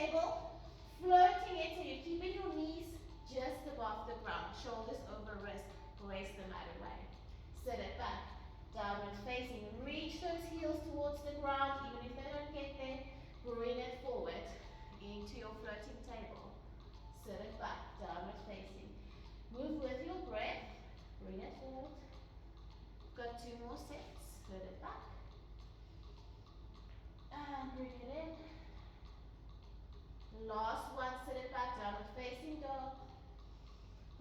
table, floating it so you're keeping your knees just above the ground, shoulders over wrist, raise the mat away. Sit it back, downward facing, reach those heels towards the ground, even if they don't get there, bring it forward into your floating table. Sit it back, downward facing. Move with your breath, bring it forward. Got 2 more sets, sit it back. And bring it in. Last one, sit it back, downward facing dog.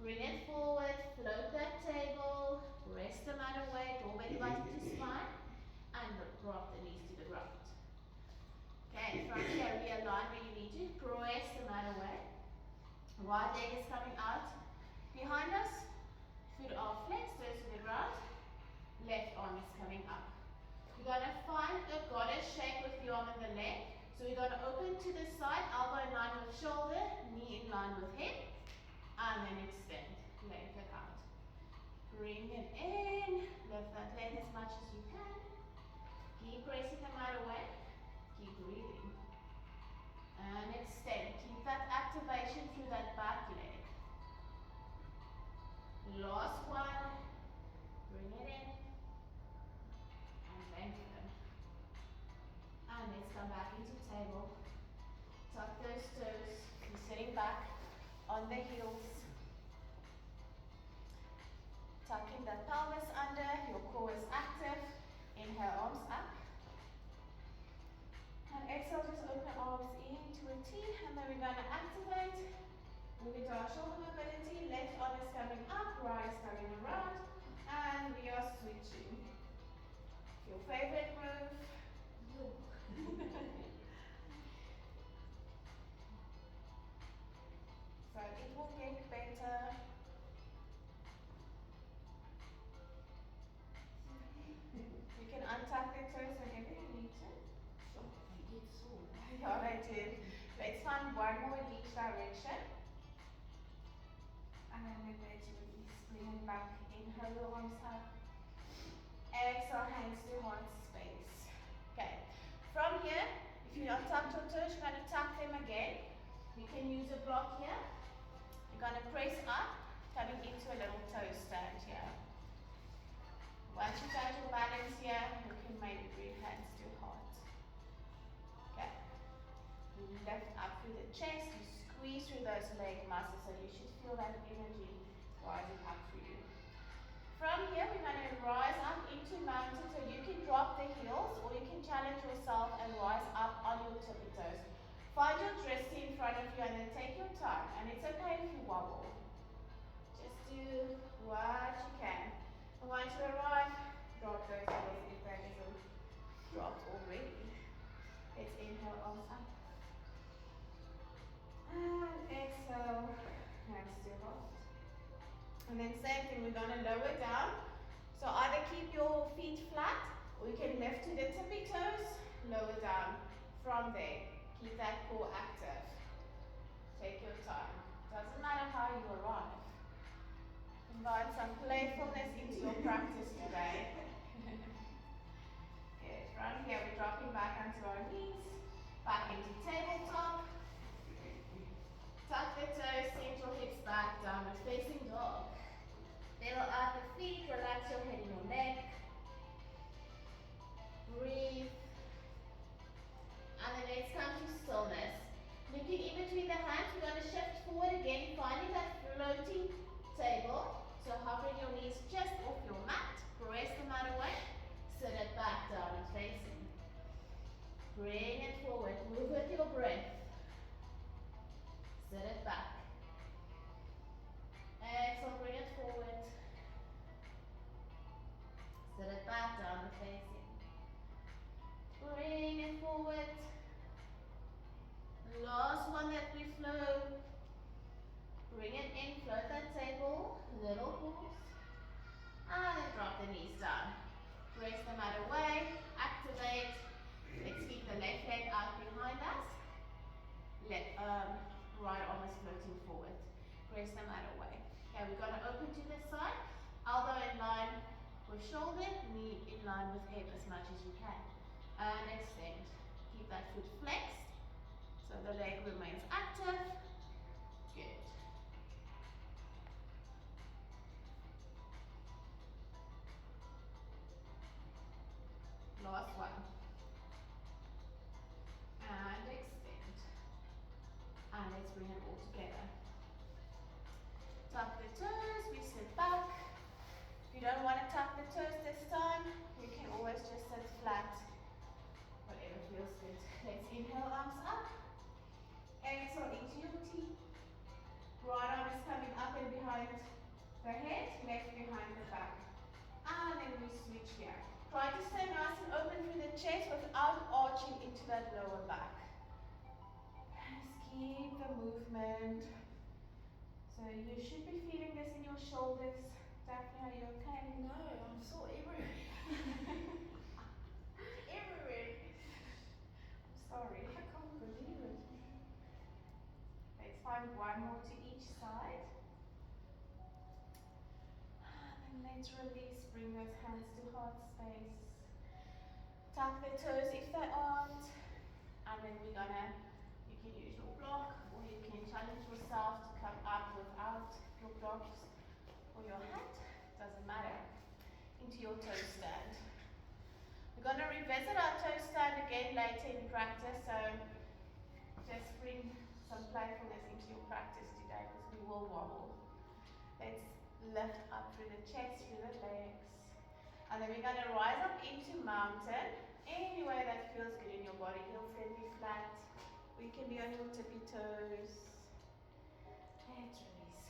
Bring it forward, float that table, rest the mat away, draw belly button to spine, and drop the knees to the ground. Okay, from here, realign where you need to, press the mat away. Right leg is coming out behind us, foot are flexed, toes to the ground, left arm is coming up. We're going to find a goddess shape with the arm and the leg. So we're going to open to the side, elbow in line with shoulder, knee in line with hip, and then extend, lengthen out. Bring it in, lift that leg as much as you can. Keep pressing the mat away, keep breathing. And extend, keep that activation through that back leg. Last one, bring it in, and lengthen. And let's come back into table. Tuck those toes. You're sitting back on the heels. Tucking the pelvis under. Your core is active. Inhale, arms up. And exhale, just open arms into a T. And then we're going to activate. Move into our shoulder mobility. Left arm is coming up. Right is coming around. And we are switching. Your favorite move. So it will get better. You can untuck the toes whenever you need to. So, I did so. Yeah, I did. Let's find one more in each direction. And then let's release. Bring it back. Inhale your arms up. Exhale, hands to heart space. Okay. From here, if you don't tuck your toes, you're going to tuck them again. You can use a block here. You're going to press up, coming into a little toe stand here. Once you find your balance here, you can maybe bring hands to heart. Okay. You lift up through the chest, you squeeze through those leg muscles, so you should feel that energy rising up for you. From here, we're going to rise up into mountain, so you can drop the heels or you can challenge yourself and rise up on your tippy toes. Find your drishti in front of you and then take your time. And it's okay if you wobble. Just do what you can. And once you arrive, drop those heels if that isn't dropped already. Let's inhale, arms up. And exhale, hands to heart. And then same thing, we're going to lower down. So either keep your feet flat or you can lift to the tippy toes, lower down. From there, keep that core active. Take your time. Doesn't matter how you arrive. Invite some playfulness into your practice today. Good. From here, we're dropping back onto our knees, back into tabletop. Tuck the toes, send your hips back, downward facing dog. Pedal out the feet, relax your head and your neck. Breathe. And then let's come to stillness. Looking in between the hands, we're going to shift forward again, finding that floating table. So hovering your knees just off your mat. Press the mat away. Sit it back, downward facing. Bring it forward. Move with your breath. Sit it back. Exhale, bring it forward. Sit it back, downward facing. Bring it forward. Last one that we flow. Bring it in, float that table, little pause. And then drop the knees down. Press the mat away, activate. Let's keep the left leg out behind us. Right arm is floating forward. Press the mat away. Okay, we're going to open to the side. Elbow in line with shoulder, knee in line with hip as much as you can. And extend. Keep that foot flexed so the leg remains Let's inhale, arms up. Exhale into your T. Right arm is coming up and behind the head, left behind the back. And then we switch here. Try to stay nice and open through the chest without arching into that lower back. Just keep the movement. So you should be feeling this in your shoulders. Daphne, are you okay? No, I'm so everywhere. Everywhere. I'm sorry. I can't believe it. Let's find one more to each side. And then let's release. Bring those hands to heart space. Tuck the toes if they aren't. And then we're gonna, you can use your block or you can challenge yourself to come up without your blocks or your hat, doesn't matter, into your toe stand. We're gonna revisit our toe stand again later in practice, so just bring some playfulness into your practice today because we will wobble. Let's lift up through the chest, through the legs. And then we're gonna rise up into mountain. Any way that feels good in your body. Heels can be flat. We can be on your tippy toes. Let's release.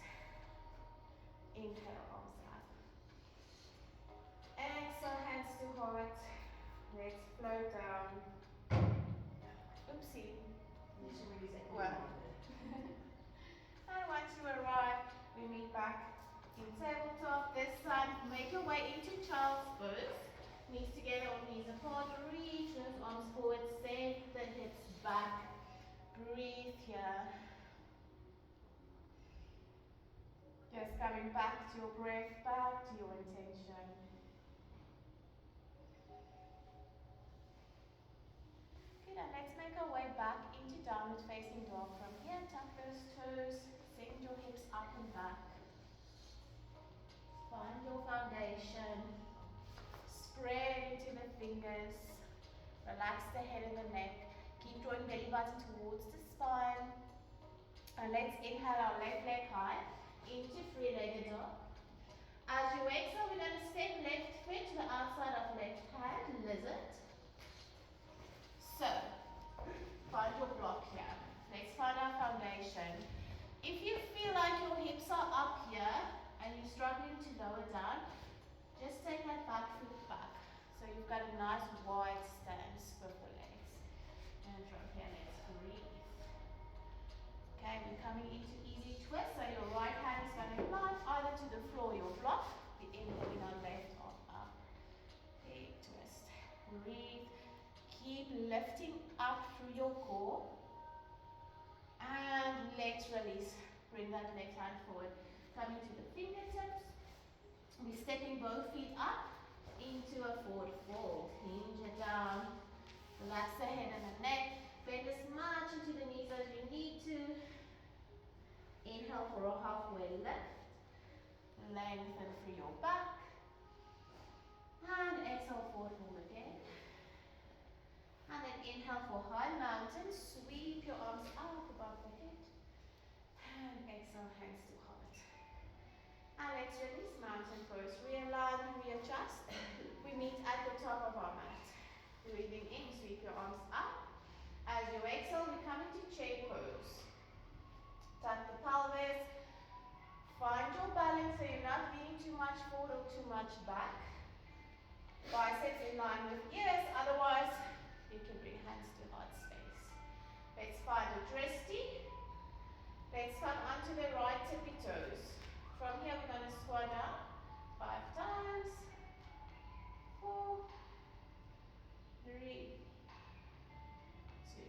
Inhale, arms up. Exhale, hands to heart. Let's flow down. Oopsie. Well. And once you arrive, we meet back in tabletop. This side, make your way into child's pose. Knees together or knees apart. Reach those arms forward. Send the hips back. Breathe here. Just coming back to your breath, back to your intention. Good, and let's make our way back into downward facing dog. From here, tuck those toes. Send your hips up and back. Find your foundation. Spread into the fingers. Relax the head and the neck. Keep drawing belly button towards the spine. And let's inhale our left leg high into three-legged dog. As you exhale, we're going to step left foot to the outside of left hand, lizard. So, find your block here. Let's find our foundation. If you feel like your hips are up here and you're struggling to lower down, just take that back foot back. So you've got a nice wide stance with the legs. And from here, let's breathe. Okay, we're coming into easy twist. So your right hand is going to glide either to the floor, your block, the inhaling our left arm up. Big twist. Breathe. Keep lifting up through your core. And let's release. Bring that left hand forward. Coming to the fingertips. We're stepping both feet up into a forward fold. Hinge it down. Relax the head and the neck. Bend as much into the knees as you need to. Inhale for a halfway lift. Lengthen through your back. And exhale, forward fold again. And then inhale for high mountain. Sweep your arms up above the head. And exhale, hands to heart. And let's release mountain pose. Realign, readjust. We meet at the top of our mat. Breathing in, sweep your arms up. As you exhale, we come into chair pose. Tuck the pelvis. Find your balance so you're not leaning too much forward or too much back. Biceps in line with ears, otherwise you can bring hands to heart space. Let's find a drishti. Let's come onto the right tippy toes. From here we're going to squat down 5 times. 4, 3, 2.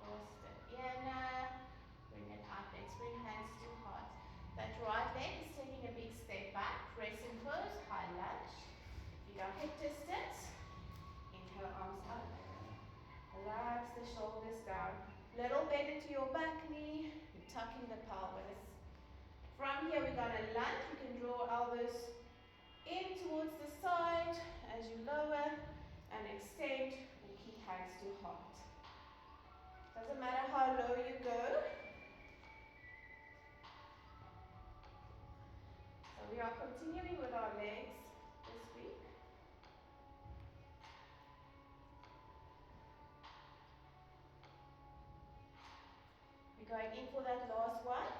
Last step in. Bring it up. Let's bring hands to heart. That right leg is taking a big step back. Crescent pose, high lunge. Feet are hip distance. Inhale, arms up. Relax the shoulders down. Little bend into your back knee. You're tucking the pelvis. From here, we're going to lunge. You can draw elbows in towards the side as you lower and extend and keep hands to heart. Doesn't matter how low you go. So we are continuing with our legs this week. Going in for that last one.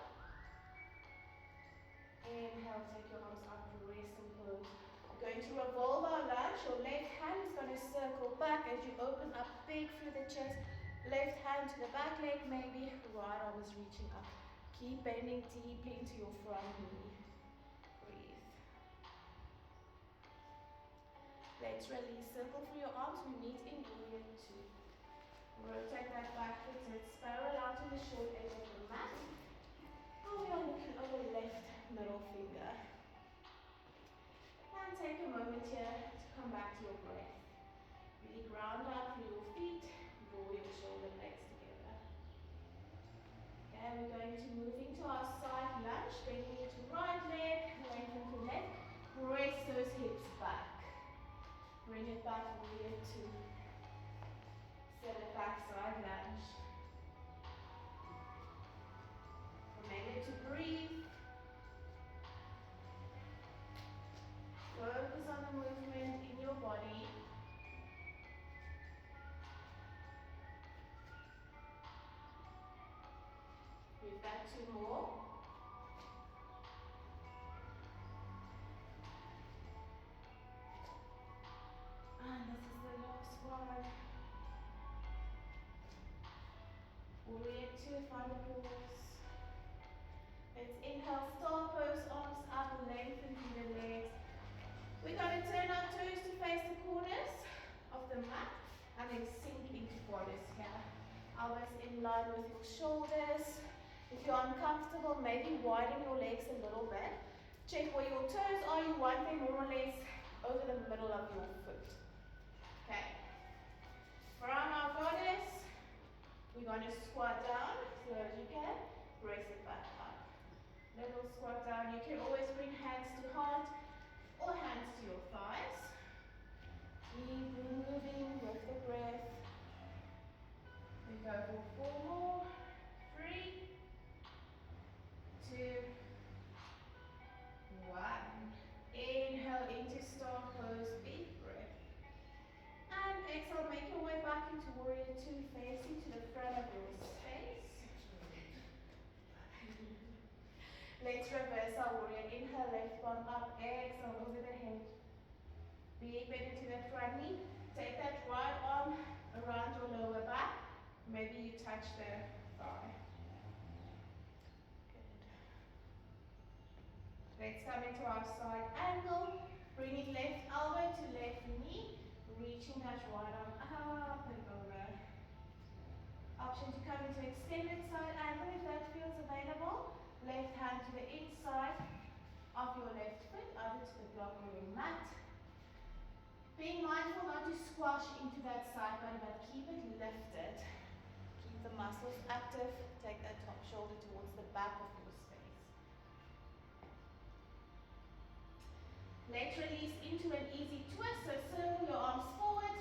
Inhale, take your arms up, rest and pose. We're going to revolve our lunge. Your left hand is going to circle back as you open up big through the chest. Left hand to the back leg, maybe right arm is reaching up. Keep bending deeply into your front knee. Breathe. Let's release. Circle through your arms. We meet in warrior two. Rotate that back foot so it's parallel to the short edge of the mat. And we are looking over left middle finger. And take a moment here to come back to your breath. Really ground out through your feet. Draw your shoulder blades together. Okay, we're going to move into our side lunge. Bending into right leg, lengthen to left. Press those hips back. Bring it back, warrior two. Set it back, side lunge. Remember to breathe. Focus on the movement in your body. We've got two more. And this is the last one. Warrior two, final pause. Let's inhale, star pose, arms up, lengthen through the legs. We're going to turn our toes to face the corners of the mat and then sink into bodice here. Elbows in line with your shoulders. If you're uncomfortable, maybe widen your legs a little bit. Check where your toes are. You want them more or less over the middle of your foot. Okay. From our bodice, we're going to squat down slow as you can. Brace it back up. Little squat down. You can always bring hands to heart or hands to your thighs. Keep moving with the breath. We go for 4 more. 3, 2, 1. Inhale into star pose, big breath. And exhale, make your way back into warrior two, facing to the front of your space. Let's reverse our warrior. Inhale, left palm up, exhale over the head. Big bend into the front knee. Take that right arm around your lower back. Maybe you touch the thigh. Good. Let's come into our side angle. Bringing left elbow to left knee. Reaching that right arm up and over. Option to come into extended side angle if that feels available. Left hand to the inside of your left foot, other to the block of your mat. Being mindful not to squash into that side body, but keep it lifted. Keep the muscles active. Take that top shoulder towards the back of your space. Let's release into an easy twist. So circle your arms forward.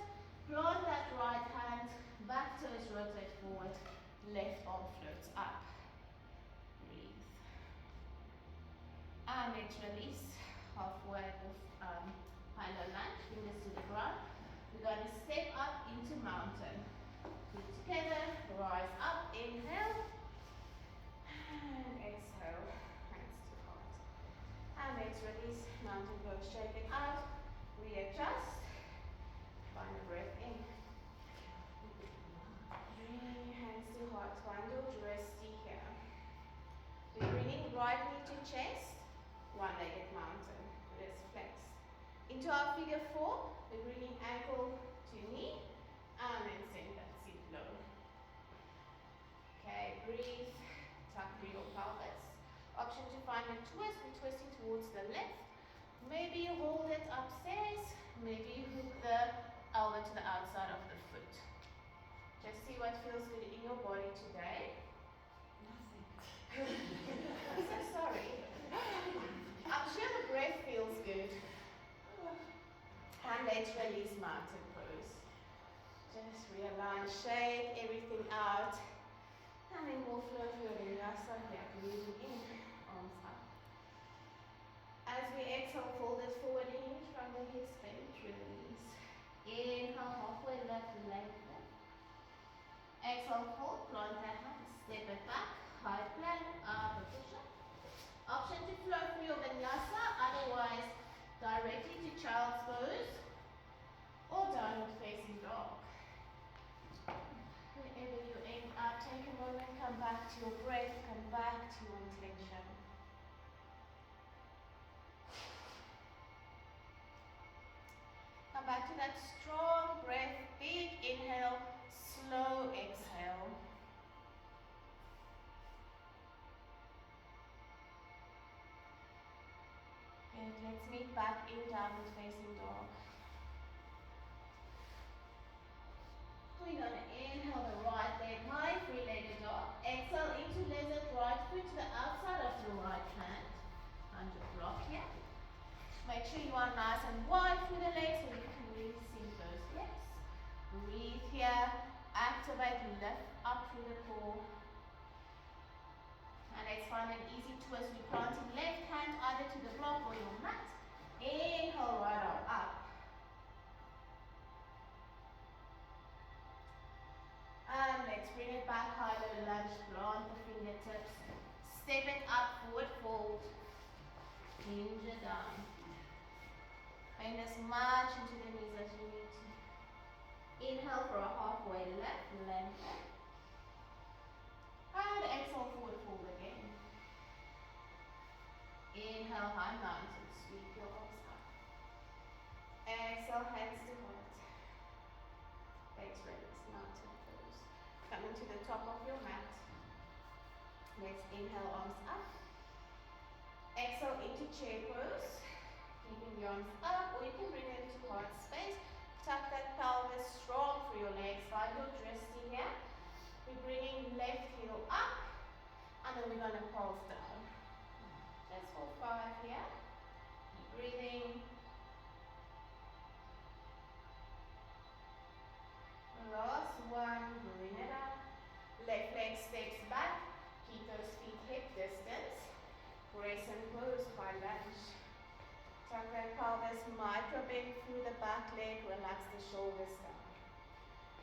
Plant that right hand. Back toes rotate forward. Left arm floats up. Breathe. And let's release. Halfway off high-low lunge. Fingers to the ground. We're going to step up into mountain. Feet together. Rise up. Inhale. And exhale. Hands to heart. And let's release. Mountain pose. Shake it out. Readjust. Find a breath in. Bring hands to heart. Find your resty here. We're bringing right knee to chest. One-legged mountain. Wrist flex. Into our figure 4. We're bringing ankle to knee. And then send that seat low. Okay, breathe. Tuck through your pelvis. Option to find a twist. We're twisting towards the left. Maybe you hold it upstairs. Maybe you hook the elbow to the outside of the foot. Just see what feels good in your body today. Nothing. I'm so sorry. I'm sure the breath feels good. And let's release mountain pose. Just realign, shake everything out. And then we'll flow through the vinyasa here, moving in, arms up. As we exhale, fold it forward, hinge from the hip space, release. Inhale, halfway left, lengthen. Exhale, fold, plant that hand, step it back. come back to your breath, come back to your intention. Come back to that strong breath, big inhale, slow exhale. Good, let's meet back in downward facing dog. We're going to inhale the right leg high, three-legged dog. Exhale into lizard, right foot to the outside of your right hand. And your block here. Make sure you are nice and wide through the legs so you can really sink those hips. Breathe here. Activate, lift up through the core. And let's find an easy twist. We're planting left hand either to the block or your mat. Inhale, right arm up. And let's bring it back, high low lunge, plant the fingertips. Step it up, forward fold. Hinge it down. Bend as much into the knees as you need to. Inhale for a halfway lift, lengthen. And exhale, forward fold again. Inhale, high mountain, sweep your arms up. Exhale, hands to heart. Legs release, mountain pose. Come into the top of your mat. Let's inhale, arms up. Exhale into chair pose. Keeping your arms up, or you can bring it into heart space. Tuck that pelvis strong through your legs. Find your drishti here. We're bringing left heel up, and then we're going to pulse down. Just for 5 here. Keep breathing. Last one, bring it up. Left leg steps back. Keep those feet hip distance. Brace and pose, high lunge. Tuck that pelvis, micro bend through the back leg, relax the shoulders down.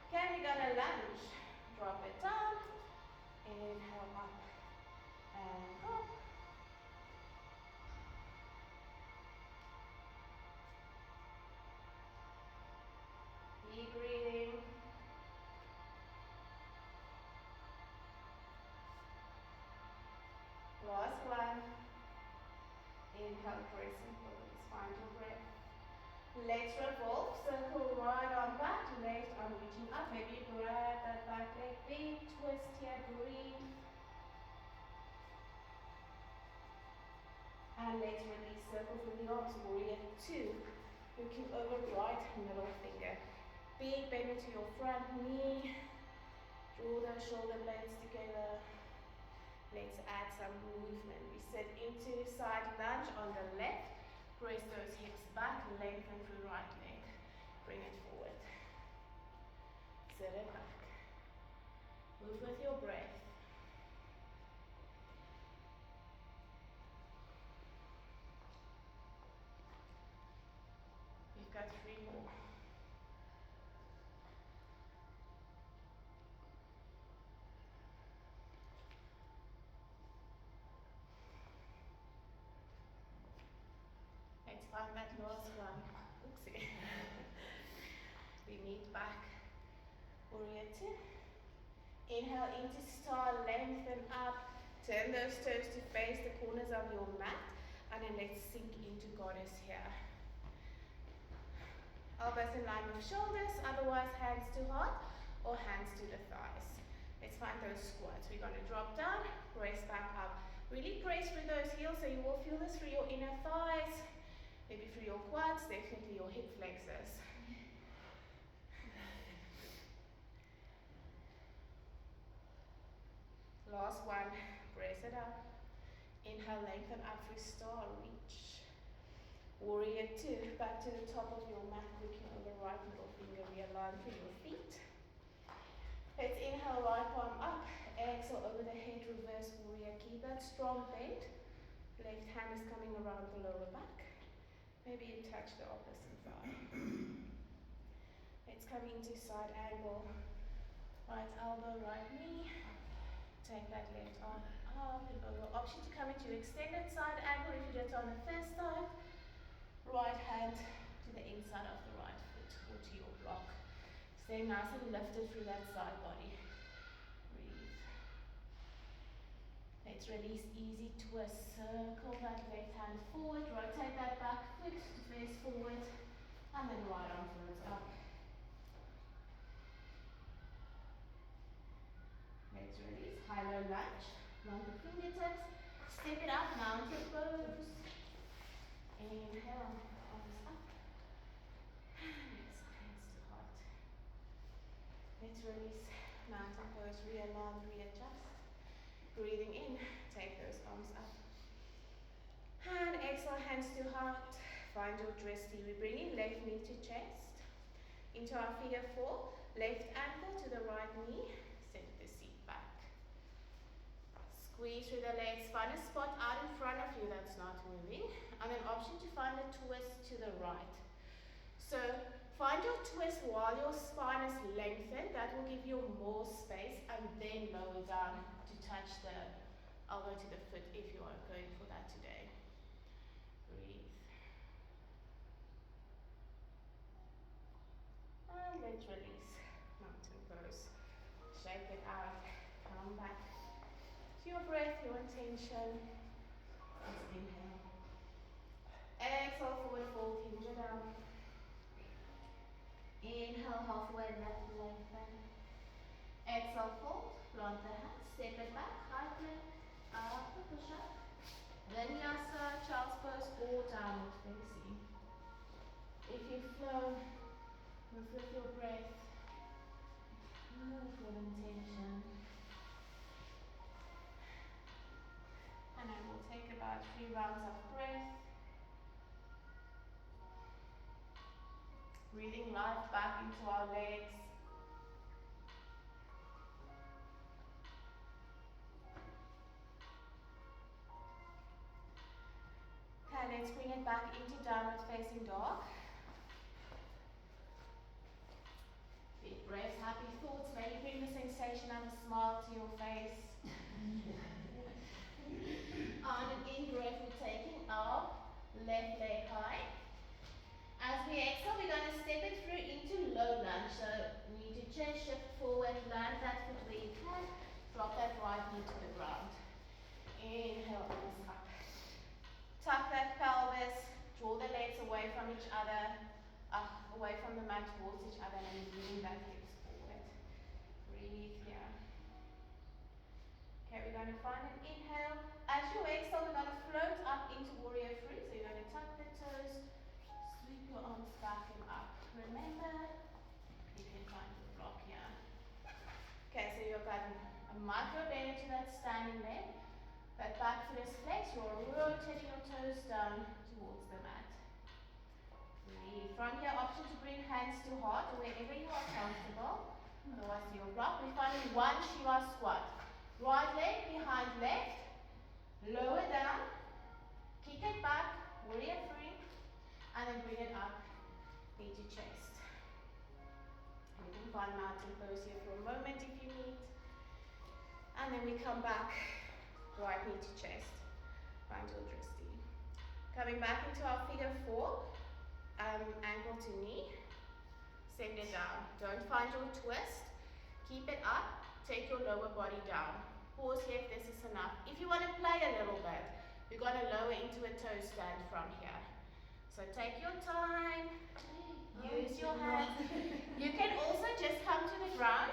Okay, we're gonna lunge. Drop it down. Inhale up and up. Keep breathing. Last one. Inhale, brace and pose. Find your breath. Legs revolve. Circle right arm back, left arm reaching up. Maybe grab that back leg. Big twist here. Breathe. And let's release. Circle through the arms. Warrior 2. Looking over right middle finger. Big bend into your front knee. Draw those shoulder blades together. Let's add some movement. We sit into side lunge on the left. Press those hips back, lengthen through right leg. Bring it forward. Sit it back. Move with your breath. You've got 3 more. Let's find that last one. Oopsie. We meet back. Warrior 2. Inhale into star, lengthen up. Turn those toes to face the corners of your mat. And then let's sink into goddess here. Elbows in line with shoulders, otherwise hands to heart or hands to the thighs. Let's find those squats. We're going to drop down, press back up. Really press through those heels so you will feel this through your inner thighs. Maybe through your quads, definitely your hip flexors. Last one, brace it up. Inhale, lengthen up through star, reach. Warrior 2, back to the top of your mat, looking over right middle finger, realign through your feet. Let's inhale, right palm up, exhale over the head, reverse warrior. Keep that strong bend. Left hand is coming around the lower back. Maybe you touch the opposite thigh. Let's come into side angle. Right elbow, right knee. Take that left arm up and over. Option to come into extended side angle if you did it on the first side. Right hand to the inside of the right foot or to your block. Stay nice and lifted through that side body. Breathe. Let's release, easy twist. Circle that left hand forward, rotate that back foot to face forward, and then right arm floats up. Let's release, high-low lunge, long the fingertips, step it up, mountain pose. Inhale, arms up. Exhale, hands to heart. Let's release, mountain pose, realign, readjust. Breathing in, take those arms up. And exhale, hands to heart. Find your drishti. We bring in left knee to chest. Into our figure 4. Left ankle to the right knee. Send the seat back. Squeeze through the legs. Find a spot out in front of you that's not moving. And an option to find a twist to the right. So find your twist while your spine is lengthened. That will give you more space. And then lower down to touch the elbow to the foot if you are going for that today. Breathe. And let's release. Mountain pose. Shake it out. Come back to your breath, your intention. Let's inhale. Exhale, forward fold, hinge it down. Inhale, halfway left, lengthen. Exhale, fold, plant the hands, step it back, high plank, up, push up. Vinyasa, child's pose, or downward facing. If you flow, move with your breath, move with intention. And I will take about 3 rounds of breath. Breathing life back into our legs. Okay, let's bring it back into downward facing dog. Big breaths, happy thoughts. Maybe bring the sensation of a smile to your face. On an in-breath, we're taking our left leg high. As we exhale, we're going to step it through into low lunge. So knee to chest, shift forward, land that foot where you can. Drop that right knee to the ground. Inhale, arms up. Tuck that pelvis, draw the legs away from each other, away from the mat towards each other, and bring that hips forward. Breathe here. Okay, we're going to find an inhale. As you exhale, we're going to float up into warrior three. So you're going to tuck the toes, sweep your arms back and up. Remember, you can find the block here. Okay, so you've got a micro bend into that standing leg. That back foot is flexed, you're rotating your toes down towards the mat. Breathe. From here, option to bring hands to heart or wherever you are comfortable. Otherwise, you'll block. We find one Shiva squat. Right leg behind left. Lower down. Kick it back. Warrior three. And then bring it up. Knee to chest. We can find mountain pose here for a moment if you need. And then we come back. Right knee to chest, find your drishti. Coming back into our figure 4, ankle to knee, send it down. Don't find your twist, keep it up, take your lower body down. Pause here if this is enough. If you want to play a little bit, you're going to lower into a toe stand from here. So take your time, use your hands. You can also just come to the ground,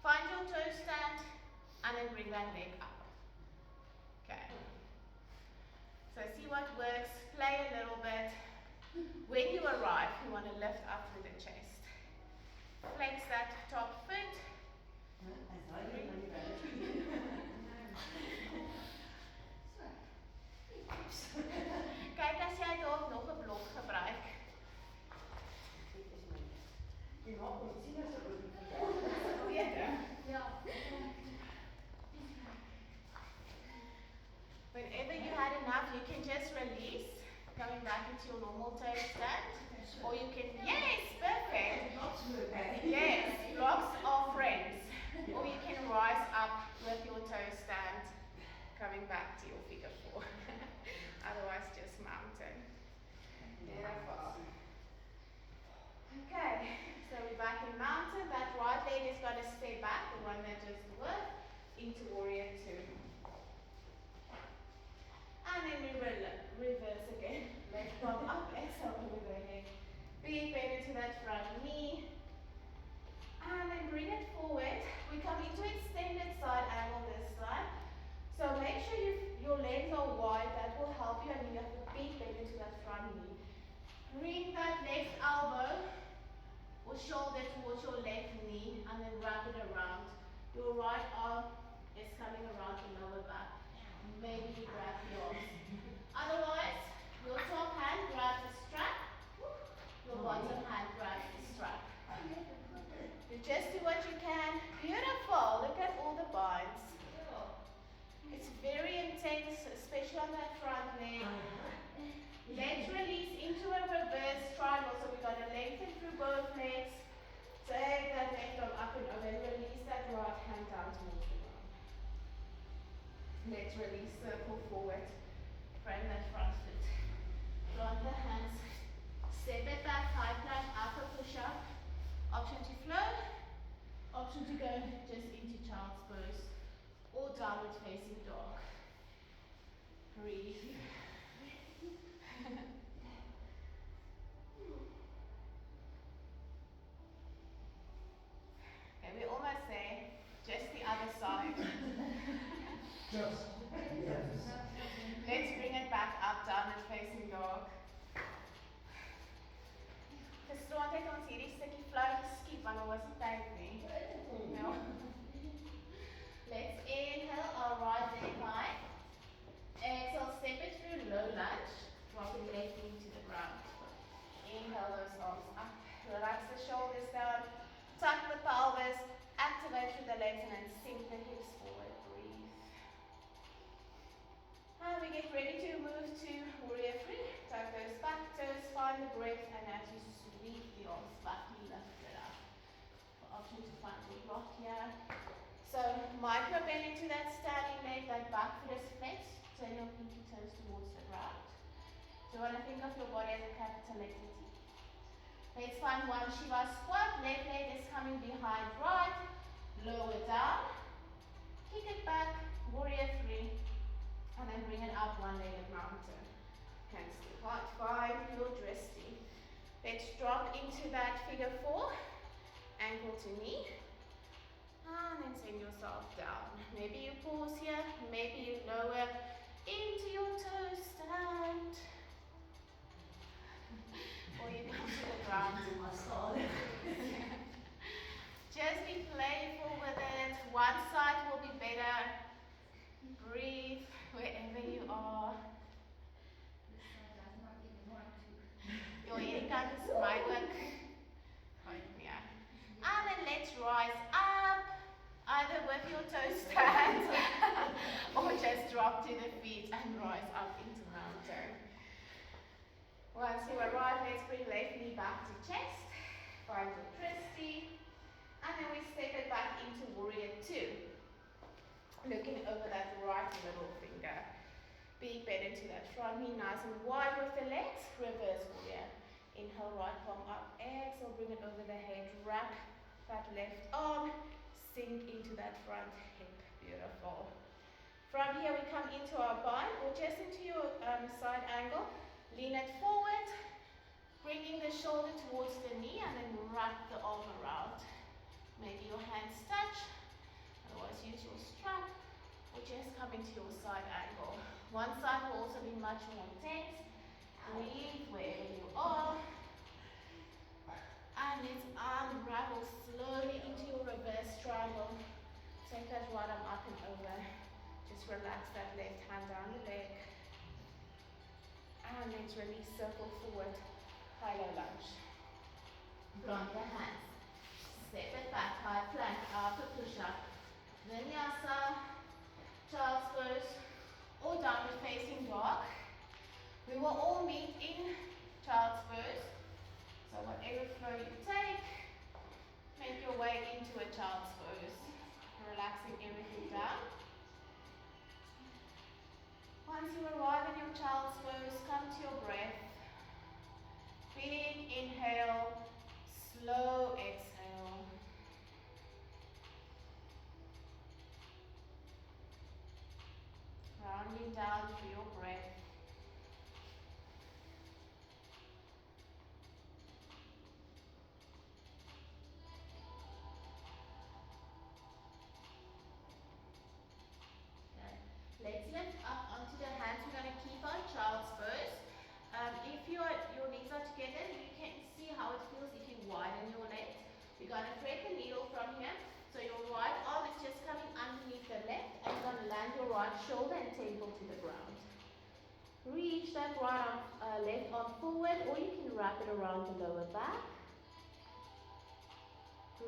find your toe stand, and then bring that leg up. Okay. So see what works, play a little bit. When you arrive, you want to lift up through the chest. Flex that top foot. Kyk as jy dalk nog 'n blok gebruik. Whenever you had enough, you can just release, coming back into your normal toe stand. Or you can, yes, perfect. Yes, blocks are friends. Or you can rise up with your toe stand, coming back to your figure 4. Otherwise, just mountain. Beautiful. Okay, so we're back in mountain. That right leg is going to stay back, the one that just worked, into warrior 2. maybe you grab the arms. Otherwise, your top hand grabs the strap, your bottom hand grabs the strap. You just do what you can. Beautiful. Look at all the binds. It's very intense, especially on that front leg. Let's release into a reverse triangle. So we're going to lengthen through both legs. Take that left arm up and over and release that right hand down towards the ground. Let's release, circle forward. Frame that front foot. Plant the hands. Step it back, high plank, upper push-up. Option to float. Option to go just into child's pose or downward facing dog. Breathe. Okay, we're almost there. Just the other side. Just. Yes. Let's bring it back up, downward facing dog. Gisterand het ons hierdie stukkie flou geskiep want daar was nie tyd nie. No. Let's inhale our right leg high. Exhale, step it through low lunge, dropping left knee to the ground. Inhale those arms up, relax the shoulders down, tuck the pelvis, activate through the legs and then sink the hips forward, breathe. And we get ready to move to warrior three. Tuck those back toes, find the breath and as you sweep the arms back, lift it up. Option to find the rock here. So micro bend into that standing leg, that back foot is flexed. Turn your pinky toes towards the ground. Do you want to think of your body as a capital letter T? Let's find one Shiva squat. Left leg is coming behind right. Lower down. Kick it back. Warrior three. And then bring it up one-legged mountain. Hands to heart. Find your drishti. Let's drop into that figure four. Ankle to knee. And then send yourself down. Maybe you pause here. Maybe you lower into your toe stand. Or you come to the ground. Just be playful with it. One side will be better. Breathe wherever you are. Your hierdie kant is my ook. Yeah. And then let's rise up. Either with your toe stand or just drop to the feet and rise up into mountain. Once you arrive, let's bring left knee back to chest. Find your drishti. And then we step it back into warrior two. Looking over that right middle finger. Big bend into that front knee, nice and wide with the legs. Reverse warrior. Inhale, right palm up. Exhale, bring it over the head. Wrap that left arm. Sink into that front hip. Beautiful. From here we come into our bind or just into your side angle. Lean it forward, bringing the shoulder towards the knee and then wrap the arm around. Maybe your hands touch, otherwise use your strap or just come into your side angle. One side will also be much more intense. Breathe wherever you are. And let's unravel slowly into your reverse triangle. Take that right arm up and over. Just relax that left hand down the leg. And let's release, circle forward, high-low lunge. Plant the hands. Step it back, high plank, upper push-up. Vinyasa, child's pose, or downward facing dog. We will all meet in child's pose. So whatever flow you take, make your way into a child's pose. Relaxing everything down. Once you arrive in your child's pose, come to your breath. Big inhale, slow exhale. Rounding down through your breath. Let's lift up onto the hands. We're going to keep our child's pose. If your knees are together, you can see how it feels if you widen your legs. We're going to thread the needle from here. So your right arm is just coming underneath the left and you're going to land your right shoulder and temple to the ground. Reach that left arm forward, or you can wrap it around the lower back.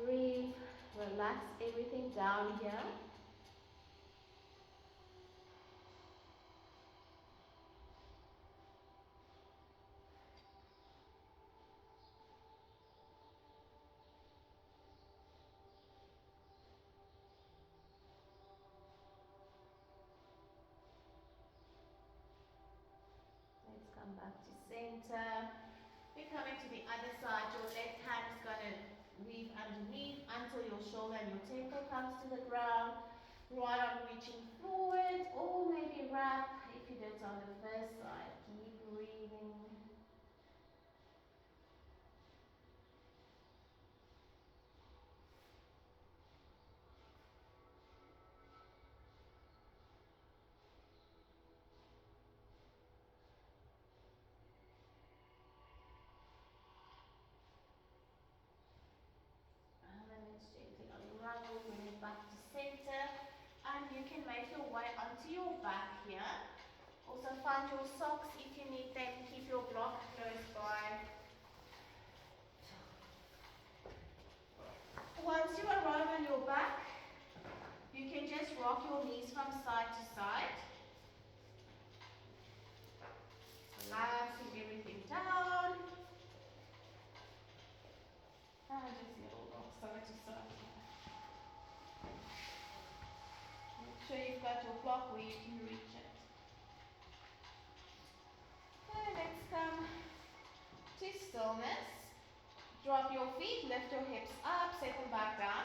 Breathe, relax everything down here. Let's come back to center. We're coming to the other side. Your left hand is going to weave underneath until your shoulder and your temple comes to the ground. Right arm reaching forward, or maybe wrap if you did it on the first side. Keep breathing. And then let's gently unravel, bring it back to center. And you can make your way onto your back here. Also find your socks if you need them. Keep your block close by. Once you arrive on your back, you can just rock your knees from side to side. Relaxing everything down. And just little rock side to side. Make sure you've got your block where you can reach it. Okay, let's come to stillness. Drop your feet, lift your hips up, set them back down.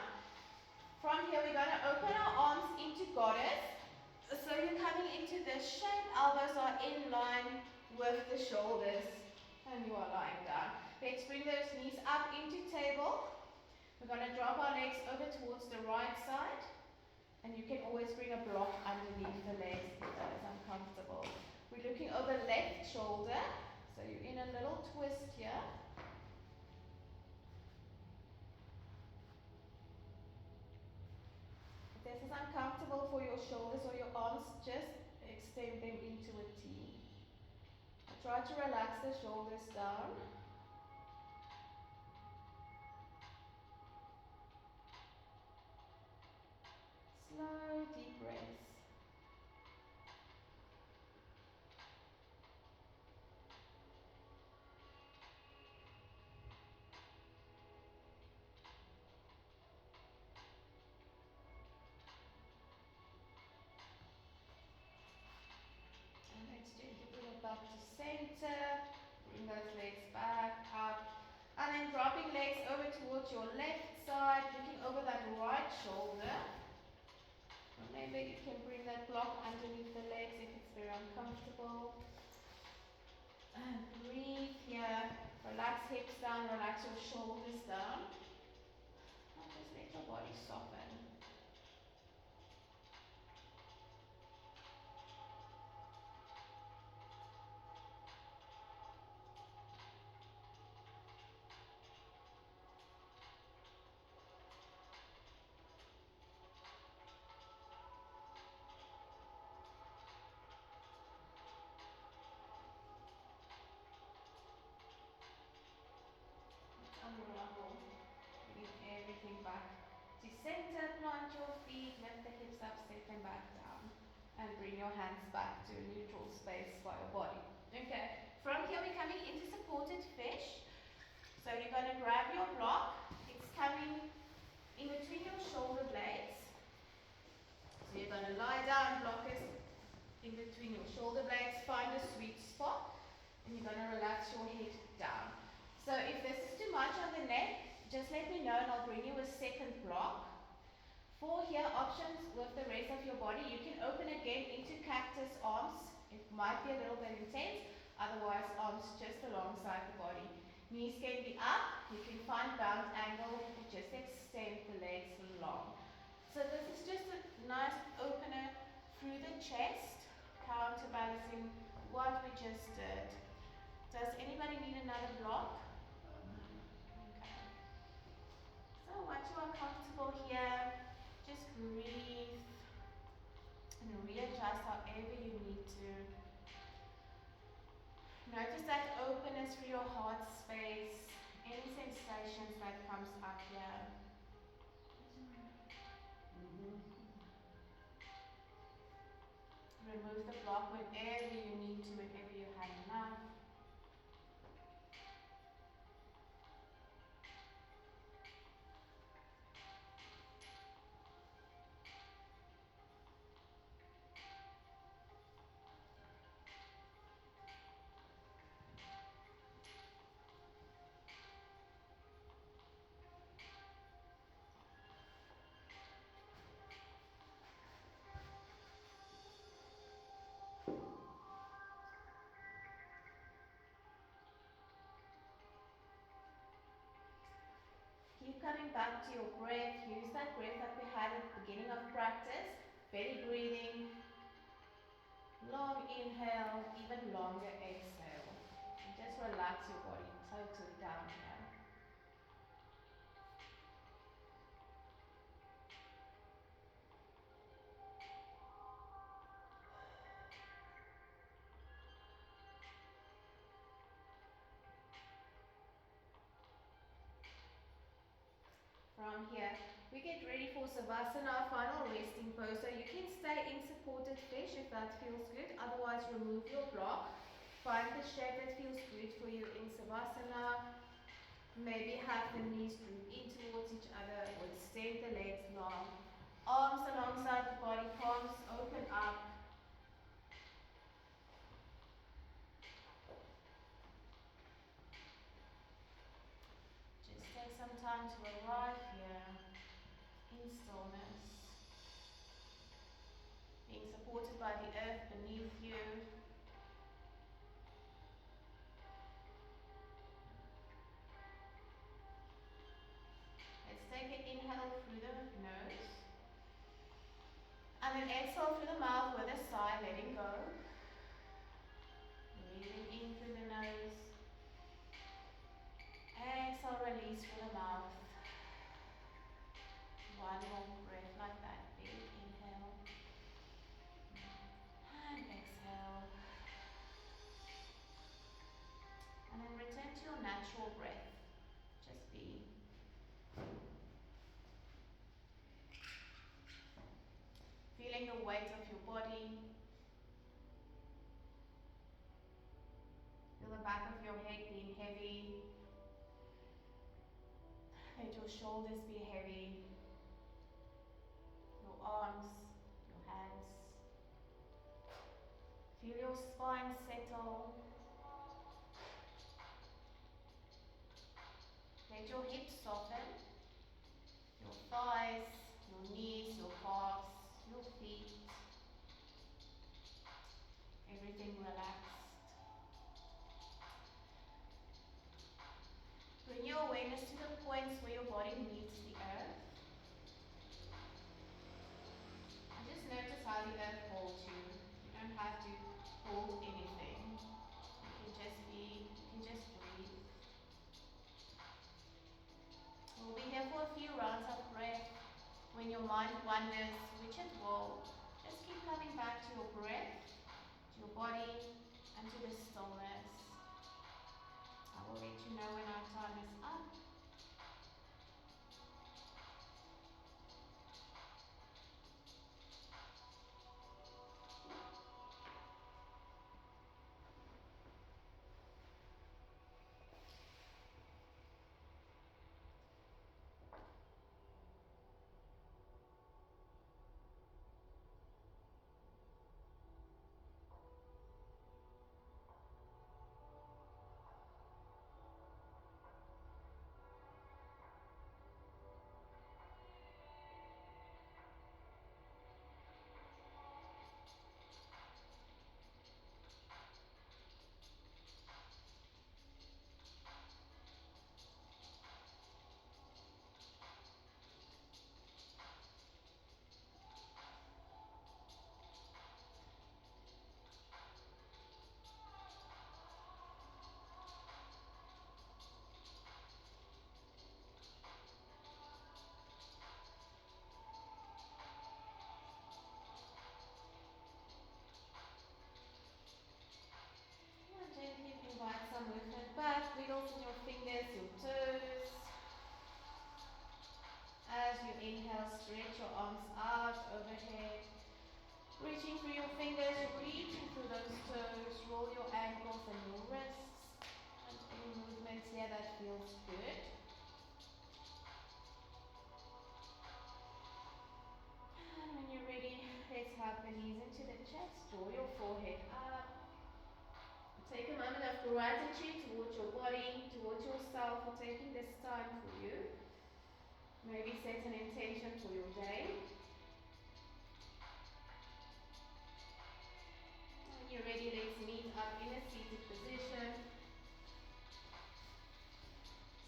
From here we're going to open our arms into goddess. So you're coming into this shape, elbows are in line with the shoulders and you are lying down. Let's bring those knees up into table. We're going to drop our legs over towards the right side, and you can always bring a block underneath the legs if that is uncomfortable. We're looking over left shoulder, so you're in a little twist here. If this is uncomfortable for your shoulders or your arms, just extend them into a T. Try to relax the shoulders down. Slow, deep breaths. And let's gently bring it back to center. Bring those legs back up. And then dropping legs over towards your left side, looking over that right shoulder. Remember, you can bring that block underneath the legs if it's very uncomfortable. And breathe here. Relax hips down, relax your shoulders down. And just let your body soften. Unravel. Bring everything back to center. Plant your feet, lift the hips up, step them back down. And bring your hands back to a neutral space for your body. Okay, from here we're coming into supported fish. So you're going to grab your block. It's coming in between your shoulder blades. So you're going to lie down, block is in between your shoulder blades. Find a sweet spot. And you're going to relax your head down. So if this is too much on the neck, just let me know and I'll bring you a second block. For here, options with the rest of your body, you can open again into cactus arms. It might be a little bit intense, otherwise arms just alongside the body. Knees can be up, you can find bound angle, or just extend the legs long. So this is just a nice opener through the chest, counterbalancing what we just did. Does anybody need another block? Okay. So once you are comfortable here, just breathe and readjust however you Notice that openness through your heart space, any sensations that comes up here. Remove the block whenever you need to, whenever you have enough. Keep coming back to your breath. Use that breath that we had at the beginning of practice. Belly breathing. Long inhale, even longer exhale. And just relax your body totally down here. From here, we get ready for Savasana, final resting pose. So you can stay in supported fish if that feels good. Otherwise, remove your block. Find the shape that feels good for you in Savasana. Maybe have the knees group in towards each other or extend the legs long. Arms alongside the body, palms open up. Just take some time to arrive here in stillness. Being supported by the earth beneath you. Let's take an inhale through the nose. And then exhale through the mouth with a sigh, letting go. Breathing in through the nose. Exhale, release through the mouth. One more breath like that. Big inhale. And exhale. And then return to your natural breath. Just be. Feeling the weight of your body. Feel the back of your head being heavy. Let your shoulders be heavy. Your arms, your hands. Feel your spine settle. Let your hips soften. Your thighs, your knees, your calves, your feet. Everything relaxed. Bring your awareness to the points where your body meets the earth. And just notice how the earth holds you. You don't have to hold anything. You can just be, you can just breathe. We'll be here for a few rounds of breath. When your mind wanders, which it will, just keep coming back to your breath, to your body, and to the stillness. I will let you know when our time is up. and your wrists. And any movements here that feels good. And when you're ready, let's hug the knees into the chest, draw your forehead up. Take a moment of gratitude towards your body, towards yourself for taking this time for you. Maybe set an intention for your day. When you're ready, let's meet up in a seated position.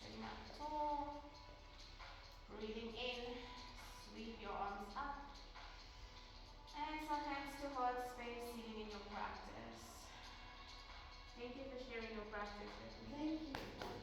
Sitting up tall. Breathing in, sweep your arms up. Exhale, hands to heart space, sitting in your practice. Thank you for sharing your practice with me. Thank you.